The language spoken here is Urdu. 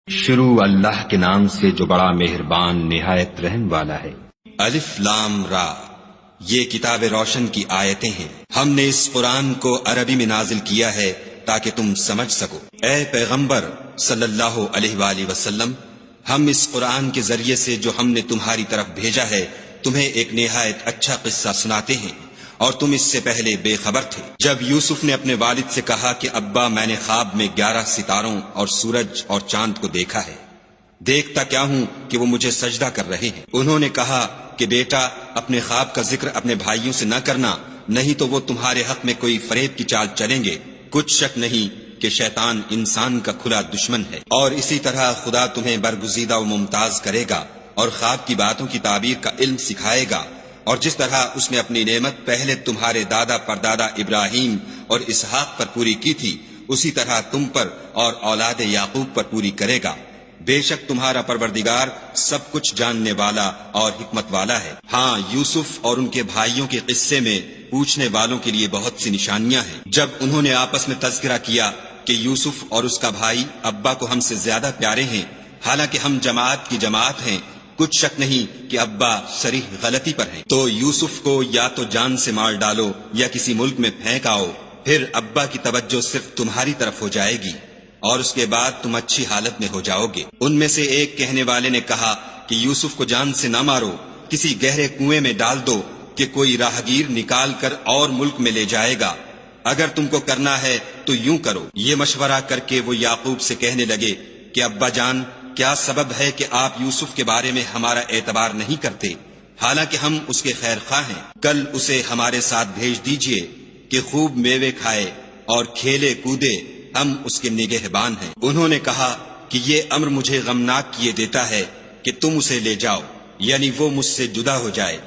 شروع اللہ کے نام سے جو بڑا مہربان نہایت رحم والا ہے۔ الف لام را، یہ کتاب روشن کی آیتیں ہیں۔ ہم نے اس قرآن کو عربی میں نازل کیا ہے تاکہ تم سمجھ سکو۔ اے پیغمبر صلی اللہ علیہ وآلہ وسلم، ہم اس قرآن کے ذریعے سے جو ہم نے تمہاری طرف بھیجا ہے تمہیں ایک نہایت اچھا قصہ سناتے ہیں، اور تم اس سے پہلے بے خبر تھے۔ جب یوسف نے اپنے والد سے کہا کہ ابا میں نے خواب میں 11 ستاروں اور سورج اور چاند کو دیکھا ہے، دیکھتا کیا ہوں کہ وہ مجھے سجدہ کر رہے ہیں۔ انہوں نے کہا کہ بیٹا اپنے خواب کا ذکر اپنے بھائیوں سے نہ کرنا، نہیں تو وہ تمہارے حق میں کوئی فریب کی چال چلیں گے۔ کچھ شک نہیں کہ شیطان انسان کا کھلا دشمن ہے، اور اسی طرح خدا تمہیں برگزیدہ و ممتاز کرے گا اور خواب کی باتوں کی تعبیر کا علم سکھائے گا، اور جس طرح اس نے اپنی نعمت پہلے تمہارے دادا پردادا ابراہیم اور اسحاق پر پوری کی تھی، اسی طرح تم پر اور اولاد یعقوب پر پوری کرے گا۔ بے شک تمہارا پروردگار سب کچھ جاننے والا اور حکمت والا ہے۔ ہاں، یوسف اور ان کے بھائیوں کے قصے میں پوچھنے والوں کے لیے بہت سی نشانیاں ہیں۔ جب انہوں نے آپس میں تذکرہ کیا کہ یوسف اور اس کا بھائی ابا کو ہم سے زیادہ پیارے ہیں، حالانکہ ہم جماعت کی جماعت ہیں، کچھ شک نہیں کہ ابا صریح غلطی پر ہیں، تو یوسف کو یا تو جان سے مار ڈالو یا کسی ملک میں پھینک آؤ، پھر ابا کی توجہ صرف تمہاری طرف ہو جائے گی اور اس کے بعد تم اچھی حالت میں ہو جاؤ گے۔ ان میں سے ایک کہنے والے نے کہا کہ یوسف کو جان سے نہ مارو، کسی گہرے کنویں میں ڈال دو کہ کوئی راہگیر نکال کر اور ملک میں لے جائے گا، اگر تم کو کرنا ہے تو یوں کرو۔ یہ مشورہ کر کے وہ یعقوب سے کہنے لگے کہ ابا جان، کیا سبب ہے کہ آپ یوسف کے بارے میں ہمارا اعتبار نہیں کرتے، حالانکہ ہم اس کے خیر خواہ ہیں؟ کل اسے ہمارے ساتھ بھیج دیجئے کہ خوب میوے کھائے اور کھیلے کودے، ہم اس کے نگہبان ہیں۔ انہوں نے کہا کہ یہ امر مجھے غمناک کیے دیتا ہے کہ تم اسے لے جاؤ، یعنی وہ مجھ سے جدا ہو جائے۔